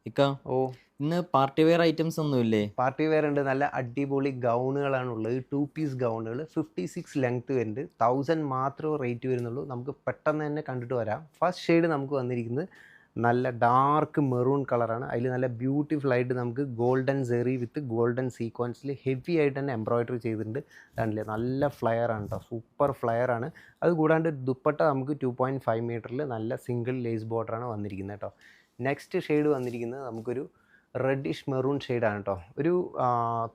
ഇക്ക, ഓ ഇന്ന് party wear items ഒന്നുമില്ലേ? പാർട്ടി വെയർ ഉണ്ട്. നല്ല അടിപൊളി ഗൗണുകളാണ് ഉള്ളത്. 2 പീസ് ഗൗണുകൾ 56 ലെങ്ത് വരുന്നുണ്ട്. 1000 മാത്രമേ റേറ്റ് വരുന്നുള്ളൂ. നമുക്ക് പെട്ടെന്ന് തന്നെ കണ്ടിട്ട് വരാം. ഫസ്റ്റ് ഷെയ്ഡ് നമുക്ക് വന്നിരിക്കുന്നത് നല്ല ഡാർക്ക് മെറൂൺ കളറാണ്. അതിൽ നല്ല ബ്യൂട്ടിഫുൾ ആയിട്ട് നമുക്ക് ഗോൾഡൻ സെറി വിത്ത് ഗോൾഡൻ സീക്വൻസിൽ ഹെവി ആയിട്ട് തന്നെ എംബ്രോയിഡറി ചെയ്തിട്ടുണ്ട്. കണ്ടില്ലേ, നല്ല ഫ്ലയർ ആണ് കേട്ടോ, സൂപ്പർ ഫ്ലയർ ആണ്. അത് കൂടാണ്ട് ദുപ്പട്ട നമുക്ക് 2.5 മീറ്ററിൽ നല്ല സിംഗിൾ ലേസ് ബോർഡറാണ് വന്നിരിക്കുന്നത് കേട്ടോ. നെക്സ്റ്റ് ഷെയ്ഡ് വന്നിരിക്കുന്നത് നമുക്കൊരു റെഡിഷ് മെറൂൺ ഷെയ്ഡാണ് കേട്ടോ. ഒരു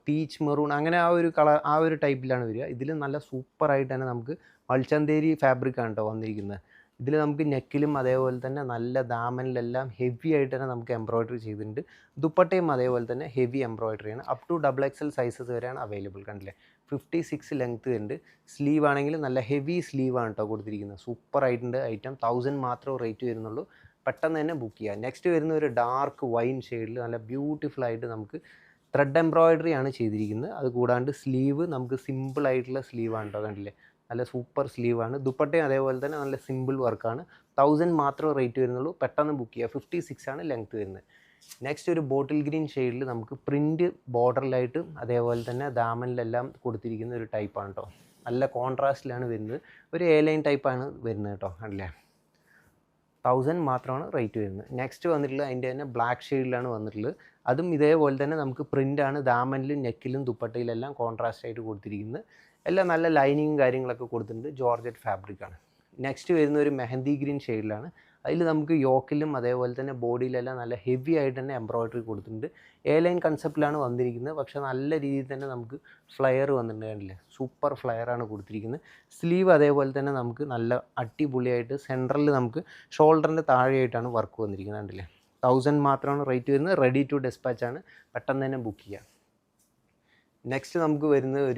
പീച്ച് മെറൂൺ അങ്ങനെ ആ ഒരു കളർ, ആ ഒരു ടൈപ്പിലാണ് വരിക. ഇതിൽ നല്ല സൂപ്പറായിട്ട് തന്നെ നമുക്ക് മൾച്ചന്തേരി ഫാബ്രിക്കാണ് കേട്ടോ വന്നിരിക്കുന്നത്. ഇതിൽ നമുക്ക് നെക്കിലും അതേപോലെ തന്നെ നല്ല ദാമനിലെല്ലാം ഹെവി ആയിട്ട് തന്നെ നമുക്ക് എംബ്രോയിഡറി ചെയ്തിട്ടുണ്ട്. ദുപ്പട്ടയും അതേപോലെ തന്നെ ഹെവി എംബ്രോയിഡറിയാണ്. അപ് ടു XXL സൈസസ് വരെയാണ് അവൈലബിൾ. കണ്ടില്ലേ, 56 ലെങ്ത് ഉണ്ട്. സ്ലീവ് ആണെങ്കിൽ നല്ല ഹെവി സ്ലീവാണ് കേട്ടോ കൊടുത്തിരിക്കുന്നത്. സൂപ്പർ ആയിട്ടുണ്ട് ഐറ്റം. 1000 മാത്രമേ റേറ്റ് വരുന്നുള്ളൂ. പെട്ടെന്ന് തന്നെ ബുക്ക് ചെയ്യുക. നെക്സ്റ്റ് വരുന്ന ഒരു ഡാർക്ക് വൈൻ ഷെയ്ഡിൽ നല്ല ബ്യൂട്ടിഫുൾ ആയിട്ട് നമുക്ക് ത്രെഡ് എംബ്രോയിഡറി ആണ് ചെയ്തിരിക്കുന്നത്. അത് കൂടാണ്ട് സ്ലീവ് നമുക്ക് സിമ്പിൾ ആയിട്ടുള്ള സ്ലീവാണ് കേട്ടോ. കണ്ടില്ലേ, നല്ല സൂപ്പർ സ്ലീവാണ്. ദുപ്പട്ടയും അതേപോലെ തന്നെ നല്ല സിമ്പിൾ വർക്കാണ്. 1000 മാത്രമേ റേറ്റ് വരുന്നുള്ളൂ. പെട്ടെന്ന് ബുക്ക് ചെയ്യുക. 56 ആണ് ലെങ്ത് വരുന്നത്. നെക്സ്റ്റ് ഒരു ബോട്ടിൽ ഗ്രീൻ ഷെയ്ഡിൽ നമുക്ക് പ്രിൻറ്റ് ബോർഡറിലായിട്ട് അതേപോലെ തന്നെ ദാമനിലെല്ലാം കൊടുത്തിരിക്കുന്ന ഒരു ടൈപ്പാണ് കേട്ടോ. നല്ല കോൺട്രാസ്റ്റിലാണ് വരുന്നത്. ഒരു എ ലൈൻ ടൈപ്പാണ് വരുന്നത് കേട്ടോ. കണ്ടില്ലേ, 1000 മാത്രമാണ് റേറ്റ് വരുന്നത്. നെക്സ്റ്റ് വന്നിട്ടുള്ളത് അതിൻ്റെ തന്നെ ബ്ലാക്ക് ഷെയ്ഡിലാണ് വന്നിട്ടുള്ളത്. അതും ഇതേപോലെ തന്നെ നമുക്ക് പ്രിൻ്റാണ്. ദാമനിലും നെക്കിലും ദുപ്പട്ടയിലെല്ലാം കോൺട്രാസ്റ്റ് ആയിട്ട് കൊടുത്തിരിക്കുന്നത്. എല്ലാം നല്ല ലൈനിങ്ങും കാര്യങ്ങളൊക്കെ കൊടുത്തിട്ടുണ്ട്. ജോർജറ്റ് ഫാബ്രിക്കാണ്. നെക്സ്റ്റ് വരുന്ന ഒരു മെഹന്തി ഗ്രീൻ ഷെയ്ഡിലാണ്. അതിൽ നമുക്ക് യോക്കിലും അതേപോലെ തന്നെ ബോഡിയിലെല്ലാം നല്ല ഹെവി ആയിട്ട് തന്നെ എംബ്രോയിഡറി കൊടുത്തിട്ടുണ്ട്. എ ലൈൻ കൺസെപ്റ്റിലാണ് വന്നിരിക്കുന്നത്. പക്ഷേ നല്ല രീതിയിൽ തന്നെ നമുക്ക് ഫ്ലയർ വന്നിട്ടുണ്ട്. കണ്ടില്ലേ, സൂപ്പർ ഫ്ലയറാണ് കൊടുത്തിരിക്കുന്നത്. സ്ലീവ് അതേപോലെ തന്നെ നമുക്ക് നല്ല അടിപൊളിയായിട്ട് സെൻട്രലിൽ നമുക്ക് ഷോൾഡറിൻ്റെ താഴെയായിട്ടാണ് വർക്ക് വന്നിരിക്കുന്നത്. കണ്ടില്ലേ, 1000 മാത്രമാണ് റേറ്റ് വരുന്നത്. റെഡി ടു ഡെസ്പാച്ച് ആണ്. പെട്ടെന്ന് തന്നെ ബുക്ക് ചെയ്യാം. നെക്സ്റ്റ് നമുക്ക് വരുന്നത്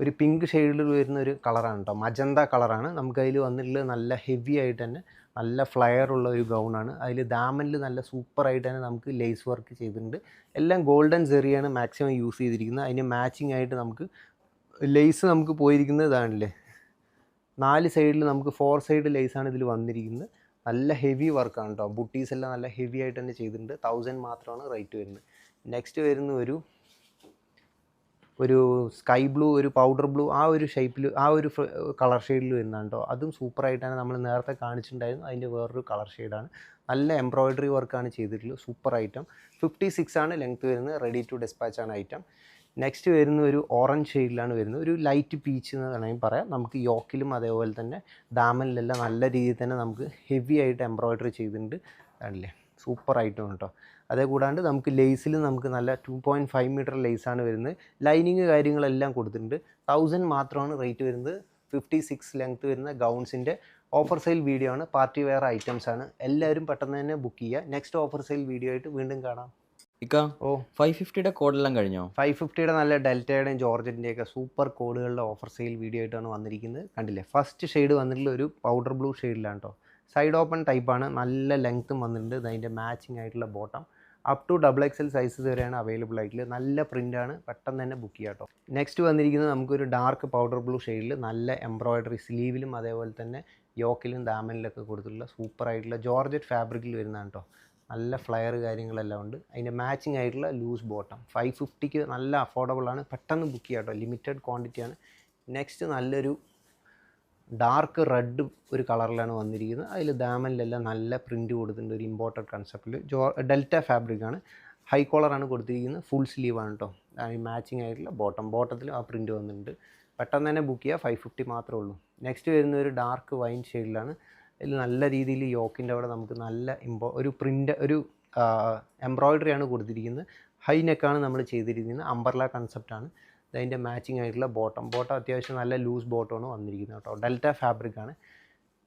ഒരു പിങ്ക് ഷെയ്ഡിൽ വരുന്ന ഒരു കളറാണ് കേട്ടോ. മജന്ത കളറാണ്. നമുക്കതിൽ വന്നിട്ടുള്ളത് നല്ല ഹെവി ആയിട്ട് തന്നെ നല്ല ഫ്ലയർ ഉള്ള ഒരു ഗൗണാണ്. അതിൽ ദാമനിൽ നല്ല സൂപ്പറായിട്ട് തന്നെ നമുക്ക് ലേസ് വർക്ക് ചെയ്തിട്ടുണ്ട്. എല്ലാം ഗോൾഡൻ സെറിയാണ് മാക്സിമം യൂസ് ചെയ്തിരിക്കുന്നത്. അതിന് മാച്ചിങ് ആയിട്ട് നമുക്ക് ലേസ് നമുക്ക് പോയിരിക്കുന്നത് ഇതാണല്ലേ, 4 സൈഡിൽ നമുക്ക് 4 സൈഡ് ലേസാണ് ഇതിൽ വന്നിരിക്കുന്നത്. നല്ല ഹെവി വർക്കാണ് കേട്ടോ. ബുട്ടീസ് എല്ലാം നല്ല ഹെവി ആയിട്ട് തന്നെ ചെയ്തിട്ടുണ്ട്. 1000 മാത്രമാണ് റേറ്റ് വരുന്നത്. നെക്സ്റ്റ് വരുന്ന ഒരു സ്കൈ ബ്ലൂ, ഒരു പൗഡർ ബ്ലൂ, ആ ഒരു ഷേപ്പിൽ, ആ ഒരു കളർ ഷെയ്ഡിൽ വരുന്നതാണ് കേട്ടോ. അതും സൂപ്പറായിട്ടാണ് നമ്മൾ നേരത്തെ കാണിച്ചിട്ടുണ്ടായിരുന്നു. അതിൻ്റെ വേറൊരു കളർ ഷെയ്ഡാണ്. നല്ല എംബ്രോയിഡറി വർക്കാണ് ചെയ്തിട്ടുള്ളത്. Super item. 56 ആണ് ലെങ്ത് വരുന്നത്. റെഡി ടു ഡെസ്പാച്ച് ആണ് ഐറ്റം. നെക്സ്റ്റ് വരുന്ന ഒരു ഓറഞ്ച് ഷെയ്ഡിലാണ് വരുന്നത്. ഒരു ലൈറ്റ് പീച്ച് എന്ന് വേണമെങ്കിൽ പറയാം. നമുക്ക് യോക്കിലും അതേപോലെ തന്നെ ദാമനിലെല്ലാം നല്ല രീതിയിൽ തന്നെ നമുക്ക് ഹെവി ആയിട്ട് എംബ്രോയിഡറി ചെയ്തിട്ടുണ്ട്. കണ്ടില്ലേ, സൂപ്പർ ഐറ്റം കേട്ടോ. അതേ കൂടാണ്ട് നമുക്ക് ലേസിൽ നമുക്ക് നല്ല 2.5 മീറ്റർ ലേസാണ് വരുന്നത്. ലൈനിങ് കാര്യങ്ങളെല്ലാം കൊടുത്തിട്ടുണ്ട്. 1000 മാത്രമാണ് റേറ്റ് വരുന്നത്. 56 ലെങ്ത് വരുന്ന ഗൗൺസിൻ്റെ ഓഫർ സെയിൽ വീഡിയോ ആണ്. പാർട്ടി വെയർ ഐറ്റംസ് ആണ്. എല്ലാവരും പെട്ടെന്ന് തന്നെ ബുക്ക് ചെയ്യുക. നെക്സ്റ്റ് ഓഫർ സെയിൽ വീഡിയോ ആയിട്ട് വീണ്ടും കാണാം. ഇക്ക, ഓ 550യുടെ കോഡെല്ലാം കഴിഞ്ഞോ? 550യുടെ നല്ല ഡെൽറ്റയുടെയും ജോർജറ്റിൻ്റെയൊക്കെ സൂപ്പർ കോഡുകളുടെ ഓഫർ സെയിൽ വീഡിയോ ആയിട്ടാണ് വന്നിരിക്കുന്നത്. കണ്ടില്ലേ, ഫസ്റ്റ് ഷെയ്ഡ് വന്നിട്ടുള്ള ഒരു പൗഡർ ബ്ലൂ ഷെയ്ഡിലാണ് കേട്ടോ. സൈഡ് ഓപ്പൺ ടൈപ്പാണ്. നല്ല ലെങ്ത്തും വന്നിട്ടുണ്ട്. അതിൻ്റെ മാച്ചിങ് ആയിട്ടുള്ള bottom. Up to XXL sizes വരെയാണ് അവൈലബിൾ ആയിട്ടുള്ളത്. നല്ല പ്രിൻ്റാണ്. പെട്ടെന്ന് തന്നെ ബുക്ക് ചെയ്യാം കേട്ടോ. നെക്സ്റ്റ് വന്നിരിക്കുന്നത് നമുക്കൊരു ഡാർക്ക് പൗഡർ ബ്ലൂ ഷെയ്ഡിൽ നല്ല എംബ്രോയിഡറി സ്ലീവിലും അതേപോലെ തന്നെ യോക്കിലും ദാമനിലൊക്കെ കൊടുത്തിട്ടുള്ള സൂപ്പറായിട്ടുള്ള ജോർജറ്റ് ഫാബ്രിക്കിൽ വരുന്നതാണ് കേട്ടോ. നല്ല ഫ്ലയർ കാര്യങ്ങളെല്ലാം ഉണ്ട്. അതിൻ്റെ മാച്ചിങ് ആയിട്ടുള്ള ലൂസ് ബോട്ടം. 550ക്ക് നല്ല അഫോർഡബിളാണ്. പെട്ടെന്ന് ബുക്ക് ചെയ്യാം കേട്ടോ. ലിമിറ്റഡ് ക്വാണ്ടിറ്റിയാണ്. നെക്സ്റ്റ് നല്ലൊരു ഡാർക്ക് റെഡ് ഒരു കളറിലാണ് വന്നിരിക്കുന്നത്. അതിൽ ദാമനിലെല്ലാം നല്ല പ്രിൻറ്റ് കൊടുത്തിട്ടുണ്ട്. ഒരു ഇമ്പോർട്ടഡ് കൺസെപ്റ്റിൽ ഡെൽറ്റ ഫാബ്രിക്കാണ്. ഹൈ കോളറാണ് കൊടുത്തിരിക്കുന്നത്. ഫുൾ സ്ലീവാണ് കേട്ടോ. മാച്ചിങ് ആയിട്ടുള്ള ബോട്ടത്തിൽ ആ പ്രിൻറ്റ് വന്നിട്ടുണ്ട്. പെട്ടെന്ന് തന്നെ ബുക്ക് ചെയ്യുക. 550 മാത്രമേ ഉള്ളൂ. നെക്സ്റ്റ് വരുന്ന ഒരു ഡാർക്ക് വൈൻ ഷെയ്ഡിലാണ്. ഇതിൽ നല്ല രീതിയിൽ യോക്കിൻ്റെ അവിടെ നമുക്ക് നല്ല ഒരു പ്രിൻ്റ്, ഒരു എംബ്രോയിഡറിയാണ് കൊടുത്തിരിക്കുന്നത്. ഹൈ നെക്കാണ് നമ്മൾ ചെയ്തിരിക്കുന്നത്. അംബർല കൺസെപ്റ്റാണ്. അതിൻ്റെ മാച്ചിങ് ആയിട്ടുള്ള ബോട്ടം അത്യാവശ്യം നല്ല ലൂസ് ബോട്ടമാണ് വന്നിരിക്കുന്നത് കേട്ടോ. ഡെൽറ്റ ഫാബ്രിക്കാണ്.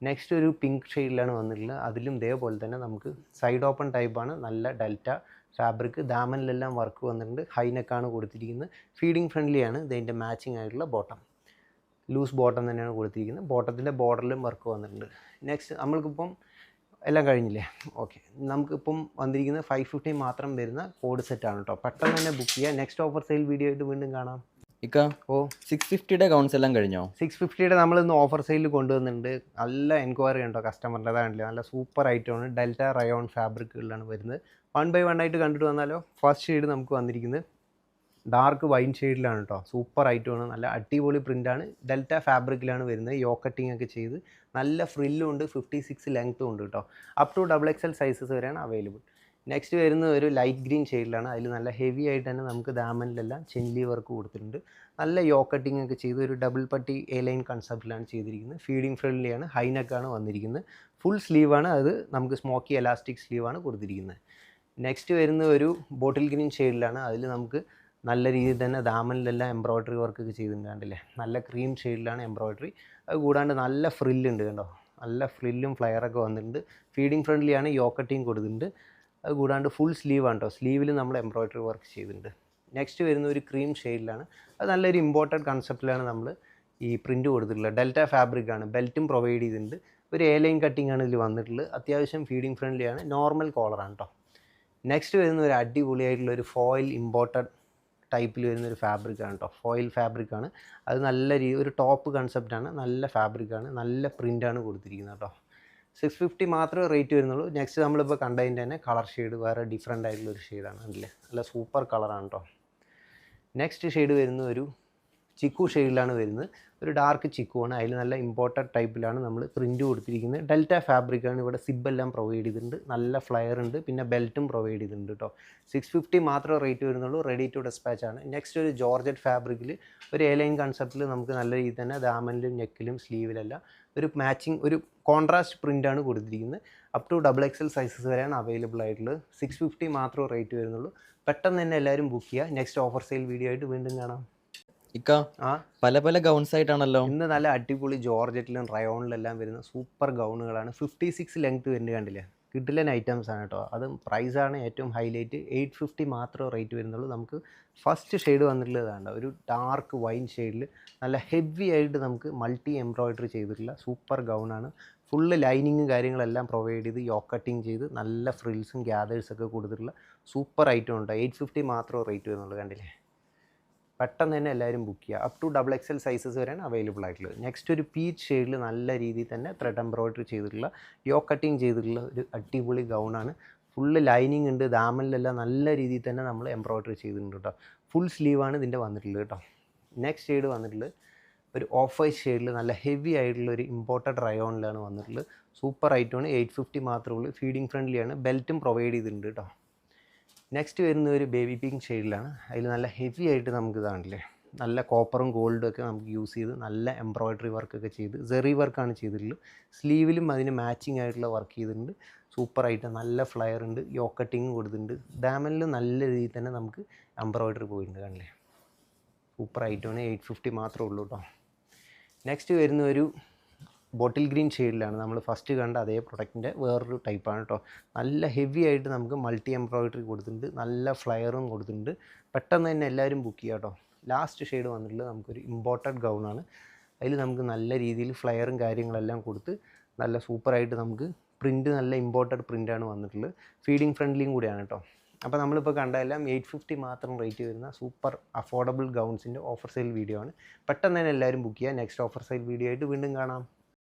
നെക്സ്റ്റ് ഒരു പിങ്ക് ഷെയ്ഡിലാണ് വന്നിട്ടുള്ളത്. അതിലും ഇതേപോലെ തന്നെ നമുക്ക് സൈഡ് ഓപ്പൺ ടൈപ്പാണ്. നല്ല ഡെൽറ്റ ഫാബ്രിക്. ദാമനിലെല്ലാം വർക്ക് വന്നിട്ടുണ്ട്. ഹൈ നെക്കാണ് കൊടുത്തിരിക്കുന്നത്. ഫീഡിങ് ഫ്രണ്ട്ലിയാണ്. ഇതിൻ്റെ മാച്ചിങ് ആയിട്ടുള്ള ബോട്ടം. ലൂസ് ബോട്ടം തന്നെയാണ് കൊടുത്തിരിക്കുന്നത്. ബോട്ടത്തിൻ്റെ ബോർഡറിലും വർക്ക് വന്നിട്ടുണ്ട്. നെക്സ്റ്റ് നമ്മൾക്കിപ്പം എല്ലാം കഴിഞ്ഞില്ലേ? ഓക്കെ, നമുക്കിപ്പം വന്നിരിക്കുന്നത് 550 മാത്രം വരുന്ന കോഡ് സെറ്റാണ് കേട്ടോ. പെട്ടെന്ന് തന്നെ ബുക്ക് ചെയ്യുക. നെക്സ്റ്റ് ഓഫർ സെയിൽ വീഡിയോ ആയിട്ട് വീണ്ടും കാണാം. ഇക്ക ഓ 650യുടെ ഗൗൺസ് എല്ലാം കഴിഞ്ഞോ? 650യുടെ നമ്മളിന്ന് ഓഫർ സെയിലിൽ കൊണ്ടുവന്നിട്ടുണ്ട്. നല്ല എൻക്വയറി ഉണ്ടോ കസ്റ്റമറിൻ്റെ, അതാണല്ലേ നല്ല സൂപ്പർ ഐറ്റമാണ്. ഡെൽറ്റ റയോൺ ഫാബ്രിക്കുകളിലാണ് വരുന്നത്. 1 ബൈ 1 ആയിട്ട് കണ്ടിട്ട് വന്നാലോ. ഫസ്റ്റ് ഷെയ്ഡ് നമുക്ക് വന്നിരിക്കുന്നത് ഡാർക്ക് വൈൻ ഷെയ്ഡിലാണ് കേട്ടോ. സൂപ്പർ ഐറ്റമാണ്, നല്ല അടിപൊളി പ്രിൻ്റാണ്. ഡെൽറ്റ ഫാബ്രിക്കിലാണ് വരുന്നത്. യോ കട്ടിംഗ് ഒക്കെ ചെയ്ത് നല്ല ഫ്രില്ലും ഉണ്ട്, 56 ലെങ്ത്തും ഉണ്ട് കേട്ടോ. അപ് ടു XXL സൈസസ് വരെയാണ് അവൈലബിൾ. നെക്സ്റ്റ് വരുന്നത് ഒരു ലൈറ്റ് ഗ്രീൻ ഷെയ്ഡിലാണ്. അതിൽ നല്ല ഹെവി ആയിട്ട് തന്നെ നമുക്ക് ദാമനിലെല്ലാം ചെൻലി വർക്ക് കൊടുത്തിട്ടുണ്ട്. നല്ല യോ കട്ടിംഗ് ഒക്കെ ചെയ്ത് ഒരു ഡബിൾ പട്ടി എ ലൈൻ കൺസെപ്റ്റിലാണ് ചെയ്തിരിക്കുന്നത്. ഫീഡിങ് ഫ്രണ്ട്ലിയാണ്, ഹൈനെക്കാണ് വന്നിരിക്കുന്നത്. ഫുൾ സ്ലീവാണ്, അത് നമുക്ക് സ്മോക്കി എലാസ്റ്റിക് സ്ലീവാണ് കൊടുത്തിരിക്കുന്നത്. നെക്സ്റ്റ് വരുന്നത് ഒരു ബോട്ടിൽ ഗ്രീൻ ഷെയ്ഡിലാണ്. അതിൽ നമുക്ക് നല്ല രീതിയിൽ തന്നെ ദാമനിലെല്ലാം എംബ്രോയ്ഡറി വർക്കൊക്കെ ചെയ്തിട്ടുണ്ട്. കണ്ടില്ലേ, നല്ല ക്രീം ഷെയ്ഡിലാണ് എംബ്രോയ്ഡറി. അത് കൂടാണ്ട് നല്ല ഫ്രില്ലുണ്ട് കണ്ടോ, നല്ല ഫ്രില്ലും ഫ്ലയറൊക്കെ വന്നിട്ടുണ്ട്. ഫീഡിങ് ഫ്രണ്ട്ലിയാണ്, യോ കട്ടിങ് കൊടുത്തിട്ടുണ്ട്. അത് കൂടാണ്ട് ഫുൾ സ്ലീവാണ് കേട്ടോ. സ്ലീവിൽ നമ്മൾ എംബ്രോയ്ഡറി വർക്ക് ചെയ്തിട്ടുണ്ട്. നെക്സ്റ്റ് വരുന്ന ഒരു ക്രീം ഷെയ്ഡിലാണ്. അത് നല്ലൊരു ഇമ്പോർട്ടൻറ്റ് കൺസെപ്റ്റിലാണ് നമ്മൾ ഈ പ്രിൻറ്റ് കൊടുത്തിട്ടുള്ളത്. ഡെൽറ്റ ഫാബ്രിക്കാണ്, ബെൽറ്റും പ്രൊവൈഡ് ചെയ്തിട്ടുണ്ട്. ഒരു എ ലൈൻ കട്ടിംഗ് ആണ് ഇതിൽ വന്നിട്ടുള്ളത്. അത്യാവശ്യം ഫീഡിങ് ഫ്രണ്ട്ലിയാണ്, നോർമൽ കോളറാണ് കേട്ടോ. നെക്സ്റ്റ് വരുന്ന ഒരു അടിപൊളിയായിട്ടുള്ള ഒരു ഫോയിൽ ഇമ്പോർട്ടഡ് ടൈപ്പിൽ വരുന്നൊരു ഫാബ്രിക്കാണ് കേട്ടോ. ഫോയിൽ ഫാബ്രിക്കാണ്. അത് നല്ല ഒരു ടോപ്പ് കൺസെപ്റ്റാണ്, നല്ല ഫാബ്രിക്കാണ്, നല്ല പ്രിൻ്റാണ് കൊടുത്തിരിക്കുന്നത് കേട്ടോ. 650 മാത്രമേ റേറ്റ് വരുന്നുള്ളൂ. നെക്സ്റ്റ് നമ്മളിപ്പോൾ കണ്ടതിൻ്റെ തന്നെ കളർ ഷെയ്ഡ് വേറെ ഡിഫറെൻ്റ് ആയിട്ടുള്ളൊരു ഷെയ്ഡാണ്. അല്ലേ, നല്ല സൂപ്പർ കളറാണ് കേട്ടോ. നെക്സ്റ്റ് ഷെയ്ഡ് വരുന്ന ഒരു ചിക്കു ഷെയ്ഡിലാണ് വരുന്നത്. ഒരു ഡാർക്ക് ചിക്കുവാണ്. അതിൽ നല്ല ഇമ്പോർട്ടഡ് ടൈപ്പിലാണ് നമ്മൾ പ്രിൻറ്റ് കൊടുത്തിരിക്കുന്നത്. ഡെൽറ്റ ഫാബ്രിക്കാണ്. ഇവിടെ സിബെല്ലാം പ്രൊവൈഡ് ചെയ്തിട്ടുണ്ട്. നല്ല ഫ്ലയർ ഉണ്ട്, പിന്നെ ബെൽറ്റും പ്രൊവൈഡ് ചെയ്തിട്ടുണ്ട് കേട്ടോ. 650 മാത്രമേ റേറ്റ് വരുന്നുള്ളൂ. റെഡി ടു ഡെസ്പാച്ച് ആണ്. നെക്സ്റ്റ് ഒരു ജോർജറ്റ് ഫാബ്രിക്കിൽ ഒരു എ ലൈൻ കൺസെപ്റ്റിൽ നമുക്ക് നല്ല രീതിയിൽ തന്നെ ദാമനിലും നെക്കിലും സ്ലീവിലെല്ലാം ഒരു മാച്ചിങ് ഒരു കോൺട്രാസ്റ്റ് പ്രിൻ്റാണ് കൊടുത്തിരിക്കുന്നത്. അപ് ടു XXL സൈസസ് വരെയാണ് അവൈലബിൾ ആയിട്ടുള്ളത്. 650 മാത്രമേ റേറ്റ് വരുന്നുള്ളൂ. പെട്ടെന്ന് തന്നെ എല്ലാവരും ബുക്ക് ചെയ്യുക. നെക്സ്റ്റ് ഓഫർ സെയിൽ വീഡിയോ ആയിട്ട് വീണ്ടും കാണാം. ഇക്ക പല പല ഗൗൺസ് ആയിട്ടാണല്ലോ. ഇന്ന് നല്ല അടിപൊളി ജോർജറ്റിലും റയോണിലെല്ലാം വരുന്ന സൂപ്പർ ഗൗണുകളാണ്. 56 ലെങ്ത് വരുന്നത് കണ്ടില്ലേ, കിഡിലൻ ഐറ്റംസ് ആണ് കേട്ടോ. അതും പ്രൈസാണ് ഏറ്റവും ഹൈലൈറ്റ്. 850 മാത്രമേ റേറ്റ് വരുന്നുള്ളൂ. നമുക്ക് ഫസ്റ്റ് ഷെയ്ഡ് വന്നിട്ടുള്ളതാണ് ഒരു ഡാർക്ക് വൈൻ ഷെയ്ഡിൽ നല്ല ഹെവി ആയിട്ട് നമുക്ക് മൾട്ടി എംബ്രോയ്ഡറി ചെയ്തിട്ടുള്ള സൂപ്പർ ഗൗണാണ്. ഫുള്ള് ലൈനിങ്ങും കാര്യങ്ങളെല്ലാം പ്രൊവൈഡ് ചെയ്ത് യോ കട്ടിങ് ചെയ്ത് നല്ല ഫ്രിൽസും ഗ്യാദേഴ്സൊക്കെ കൊടുത്തിട്ടുള്ള സൂപ്പർ ഐറ്റം ഉണ്ട്. 850 മാത്രമേ റേറ്റ് വരുന്നുള്ളൂ. കണ്ടില്ലേ, പെട്ടെന്ന് തന്നെ എല്ലാവരും ബുക്ക് ചെയ്യുക. അപ് ടു XXL സൈസസ് വരെയാണ് അവൈലബിൾ ആയിട്ടുള്ളത്. നെക്സ്റ്റ് ഒരു പീച്ച് ഷെയ്ഡിൽ നല്ല രീതിയിൽ തന്നെ ത്രെഡ് എംബ്രോയ്ഡറി ചെയ്തിട്ടുള്ള യോ കട്ടിങ് ചെയ്തിട്ടുള്ള ഒരു അടിപൊളി ഗൗണാണ്. ഫുള്ള് ലൈനിങ് ഉണ്ട്, ദാമനിലെല്ലാം നല്ല രീതിയിൽ തന്നെ നമ്മൾ എംബ്രോയ്ഡറി ചെയ്തിട്ടുണ്ട് കേട്ടോ. ഫുൾ സ്ലീവാണ് ഇതിൻ്റെ വന്നിട്ടുള്ളത് കേട്ടോ. നെക്സ്റ്റ് ഷെയ്ഡ് വന്നിട്ടുള്ളത് ഒരു ഓഫ് വൈറ്റ് ഷെയ്ഡിൽ നല്ല ഹെവി ആയിട്ടുള്ള ഒരു ഇമ്പോർട്ടഡ് റയോണിലാണ് വന്നിട്ടുള്ളത്. സൂപ്പർ ഐറ്റമാണ്. 850 മാത്രമേ ഉള്ളൂ. ഫീഡിങ് ഫ്രണ്ട്ലിയാണ്, ബെൽറ്റും പ്രൊവൈഡ് ചെയ്തിട്ടുണ്ട് കേട്ടോ. നെക്സ്റ്റ് വരുന്ന ഒരു ബേബി പിങ്ക് ഷെയ്ഡിലാണ്. അതിൽ നല്ല ഹെവി ആയിട്ട് നമുക്ക് ഇതാണല്ലേ, നല്ല കോപ്പറും ഗോൾഡും ഒക്കെ നമുക്ക് യൂസ് ചെയ്ത് നല്ല എംബ്രോയ്ഡറി വർക്കൊക്കെ ചെയ്ത് സെറി വർക്കാണ് ചെയ്തിട്ടുള്ളത്. സ്ലീവിലും അതിന് മാച്ചിങ് ആയിട്ടുള്ള വർക്ക് ചെയ്തിട്ടുണ്ട്. സൂപ്പർ ആയിട്ട് നല്ല ഫ്ലയർ ഉണ്ട്, യോ കട്ടിങ് കൊടുത്തിട്ടുണ്ട്. ദാമനിലും നല്ല രീതിയിൽ തന്നെ നമുക്ക് എംബ്രോയ്ഡറി പോയിട്ടുണ്ട്. കണ്ടില്ലേ, സൂപ്പർ ഐറ്റമാണ്. 850 മാത്രമേ ഉള്ളൂ കേട്ടോ. നെക്സ്റ്റ് വരുന്ന ഒരു ബോട്ടിൽ ഗ്രീൻ ഷെയ്ഡിലാണ്. നമ്മൾ ഫസ്റ്റ് കണ്ട അതേ പ്രൊഡക്റ്റിൻ്റെ വേറൊരു ടൈപ്പാണ് കേട്ടോ. നല്ല ഹെവി ആയിട്ട് നമുക്ക് മൾട്ടി എംബ്രോയ്ഡറി കൊടുത്തിട്ടുണ്ട്, നല്ല ഫ്ലയറും കൊടുത്തിട്ടുണ്ട്. പെട്ടെന്ന് തന്നെ എല്ലാവരും ബുക്ക് ചെയ്യുക കേട്ടോ. ലാസ്റ്റ് ഷെയ്ഡ് വന്നിട്ടുള്ളത് നമുക്കൊരു ഇമ്പോർട്ടഡ് ഗൗണാണ്. അതിൽ നമുക്ക് നല്ല രീതിയിൽ ഫ്ലയറും കാര്യങ്ങളെല്ലാം കൊടുത്ത് നല്ല സൂപ്പറായിട്ട് നമുക്ക് പ്രിൻറ്റ് നല്ല ഇമ്പോർട്ടഡ് പ്രിൻ്റാണ് വന്നിട്ടുള്ളത്. ഫീഡിങ് ഫ്രണ്ട്ലിയും കൂടിയാണ് കേട്ടോ. അപ്പോൾ നമ്മളിപ്പോൾ കണ്ടതെല്ലാം 850 മാത്രം റേറ്റ് വരുന്ന സൂപ്പർ അഫോർഡബിൾ ഗൗൺസിൻ്റെ ഓഫർ സെയിൽ വീഡിയോ ആണ്. പെട്ടെന്ന് തന്നെ എല്ലാവരും ബുക്ക് ചെയ്യുക. നെക്സ്റ്റ് ഓഫർ സെയിൽ വീഡിയോ ആയിട്ട് വീണ്ടും കാണാം.